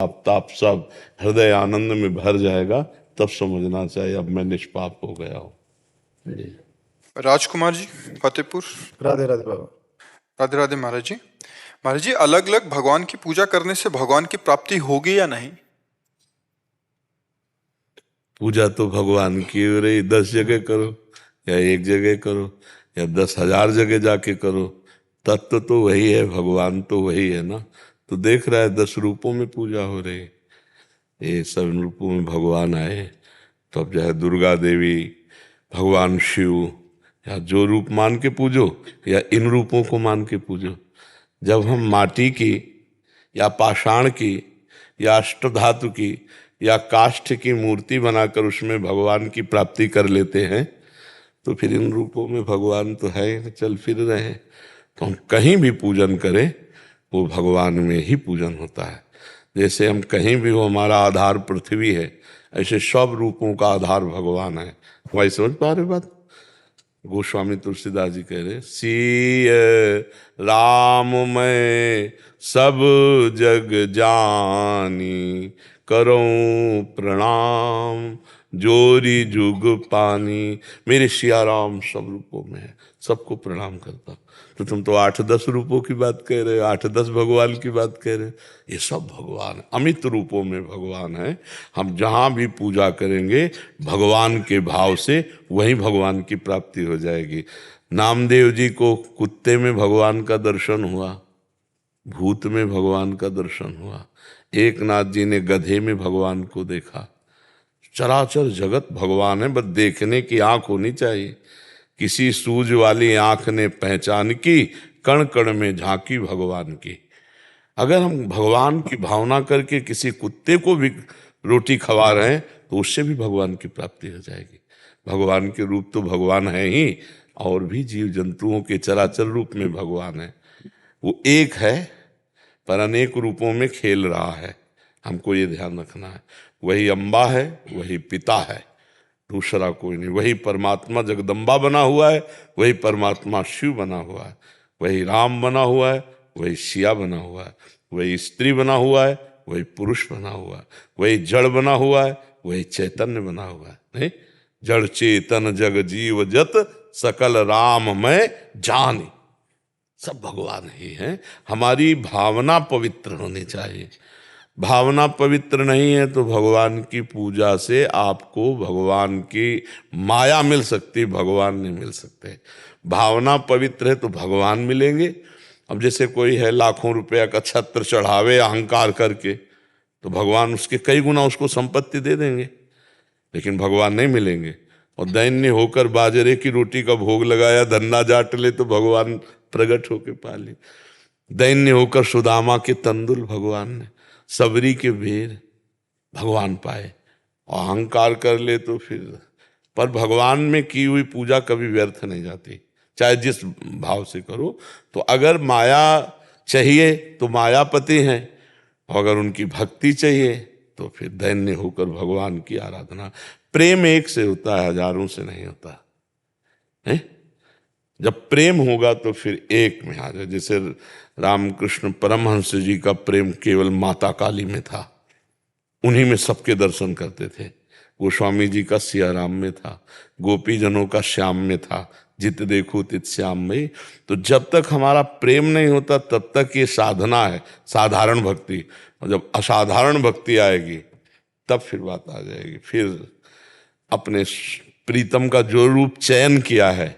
पाप ताप सब हृदय आनंद में भर जाएगा, तब समझना चाहिए अब मैं निष्पाप हो गया हूँ। जी। राजकुमार जी, फतेहपुर। राधे राधे बाबा। राधे राधे महाराज जी। महाराज जी, अलग अलग भगवान की पूजा करने से भगवान की प्राप्ति होगी या नहीं? पूजा तो भगवान की हो रही, 10 जगह करो या एक जगह करो या 10,000 जगह जाके करो, तत्व तो वही है, भगवान तो वही है ना। तो देख रहा है 10 रूपों में पूजा हो रही है, ये सब रूपों में भगवान आए। तो अब चाहे दुर्गा देवी, भगवान शिव, या जो रूप मान के पूजो या इन रूपों को मान के पूजो। जब हम माटी की या पाषाण की या अष्टधातु की या काष्ठ की मूर्ति बनाकर उसमें भगवान की प्राप्ति कर लेते हैं, तो फिर इन रूपों में भगवान तो है, चल फिर रहे हैं। तो हम कहीं भी पूजन करें वो भगवान में ही पूजन होता है। जैसे हम कहीं भी हो, हमारा आधार पृथ्वी है, ऐसे सब रूपों का आधार भगवान है। भाई समझ पा रहे बात? गोस्वामी तुलसीदास जी कह रहे, सिय राम मैं सब जग जानी, करूं प्रणाम जोरी जुग पानी। मेरे सिया राम सब रूपों में है, सबको प्रणाम करता। तो तुम तो 8-10 रूपों की बात कह रहे हो, 8-10 भगवान की बात कह रहे हो। ये सब भगवान अमित रूपों में भगवान है। हम जहाँ भी पूजा करेंगे भगवान के भाव से, वहीं भगवान की प्राप्ति हो जाएगी। नामदेव जी को कुत्ते में भगवान का दर्शन हुआ, भूत में भगवान का दर्शन हुआ। एकनाथ जी ने गधे में भगवान को देखा। चराचर जगत भगवान है, बस देखने की आंख होनी चाहिए। किसी सूझ वाली आंख ने पहचान की, कण कण में झांकी भगवान की। अगर हम भगवान की भावना करके किसी कुत्ते को भी रोटी खवा रहे हैं तो उससे भी भगवान की प्राप्ति हो जाएगी। भगवान के रूप तो भगवान है ही, और भी जीव जंतुओं के चराचर रूप में भगवान है। वो एक है पर अनेक रूपों में खेल रहा है, हमको ये ध्यान रखना है। वही अम्बा है, वही पिता है, दूसरा कोई नहीं। वही परमात्मा जगदम्बा बना हुआ है, वही परमात्मा शिव बना हुआ है। वही राम बना हुआ है, वही सिया बना हुआ है। वही स्त्री बना हुआ है, वही पुरुष बना हुआ है। वही जड़ बना हुआ है, वही चैतन्य बना हुआ है। नहीं, जड़ चेतन जग जीव जत सकल राम में जानी, सब भगवान ही हैं। हमारी भावना पवित्र होनी चाहिए। भावना पवित्र नहीं है तो भगवान की पूजा से आपको भगवान की माया मिल सकती, भगवान नहीं मिल सकते। भावना पवित्र है तो भगवान मिलेंगे। अब जैसे कोई है लाखों रुपया का छत्र चढ़ावे अहंकार करके, तो भगवान उसके कई गुना उसको संपत्ति दे देंगे, लेकिन भगवान नहीं मिलेंगे। और दैन्य होकर बाजरे की रोटी का भोग लगाया, धन्ना जाट ले, तो भगवान प्रकट होके पाले। दैन्य होकर सुदामा के तंदुल भगवान ने, सबरी के बेर भगवान पाए। और अहंकार कर ले तो फिर, पर भगवान में की हुई पूजा कभी व्यर्थ नहीं जाती, चाहे जिस भाव से करो। तो अगर माया चाहिए तो मायापति हैं, अगर उनकी भक्ति चाहिए तो फिर दैन्य होकर भगवान की आराधना। प्रेम एक से होता है, हजारों से नहीं होता है। जब प्रेम होगा तो फिर एक में आ जाए। जैसे रामकृष्ण परमहंस जी का प्रेम केवल माता काली में था, उन्हीं में सबके दर्शन करते थे। गोस्वामी जी का सिया राम में था, गोपी जनों का श्याम में था, जित देखो तित श्याम में। तो जब तक हमारा प्रेम नहीं होता तब तक ये साधना है, साधारण भक्ति। और जब असाधारण भक्ति आएगी तब फिर बात आ जाएगी। फिर अपने प्रीतम का जो रूप चयन किया है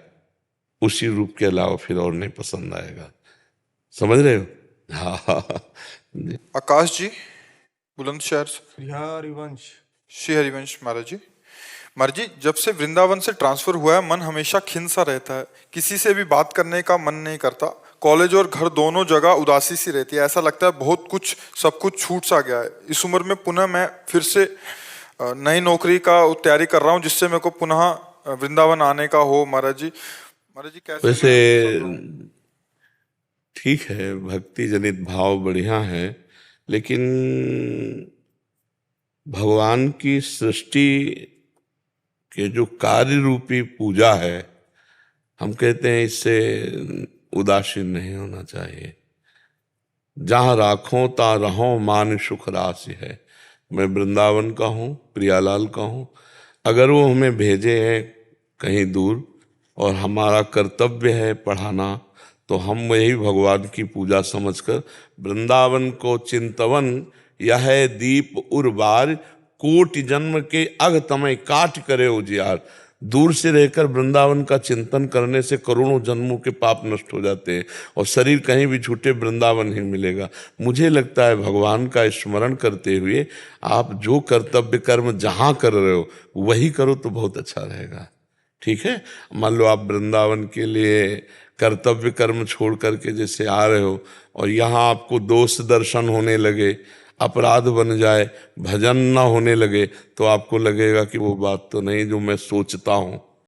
उसी रूप के अलावा फिर और नहीं पसंद आएगा। समझ रहे हो? हाँ। आकाश जी, बुलंदशहर से। हरिवंश। श्री हरिवंश महाराज जी। महाराज जी, जब से वृंदावन से ट्रांसफर हुआ है मन हमेशा खिन्न सा रहता है, किसी से भी बात करने का मन नहीं करता। कॉलेज और घर दोनों जगह उदासी सी रहती है, ऐसा लगता है बहुत कुछ, सब कुछ छूट सा गया है। इस उम्र में पुनः मैं फिर से नई नौकरी का तैयारी कर रहा हूँ जिससे मेरे को पुनः वृंदावन आने का हो। महाराज जी, कैसे? वैसे ठीक है, भक्ति जनित भाव बढ़िया है, लेकिन भगवान की सृष्टि के जो कार्य रूपी पूजा है, हम कहते हैं इससे उदासीन नहीं होना चाहिए। जहाँ राखों ता रहो मान सुख राशि है। मैं वृंदावन का हूँ, प्रियालाल का हूँ। अगर वो हमें भेजे हैं कहीं दूर और हमारा कर्तव्य है पढ़ाना, तो हम वही भगवान की पूजा समझकर वृंदावन को चिंतवन यह दीप उर्बार कोटि जन्म के अग तमय काट करे उजियार। दूर से रहकर वृंदावन का चिंतन करने से करोड़ों जन्मों के पाप नष्ट हो जाते हैं और शरीर कहीं भी छूटे वृंदावन ही मिलेगा। मुझे लगता है भगवान का स्मरण करते हुए आप जो कर्तव्य कर्म जहाँ कर रहे हो वही करो तो बहुत अच्छा रहेगा। ठीक है, मान लो आप वृंदावन के लिए कर्तव्य कर्म छोड़ करके जैसे आ रहे हो और यहाँ आपको दोष दर्शन होने लगे, अपराध बन जाए, भजन ना होने लगे, तो आपको लगेगा कि वो बात तो नहीं जो मैं सोचता हूँ।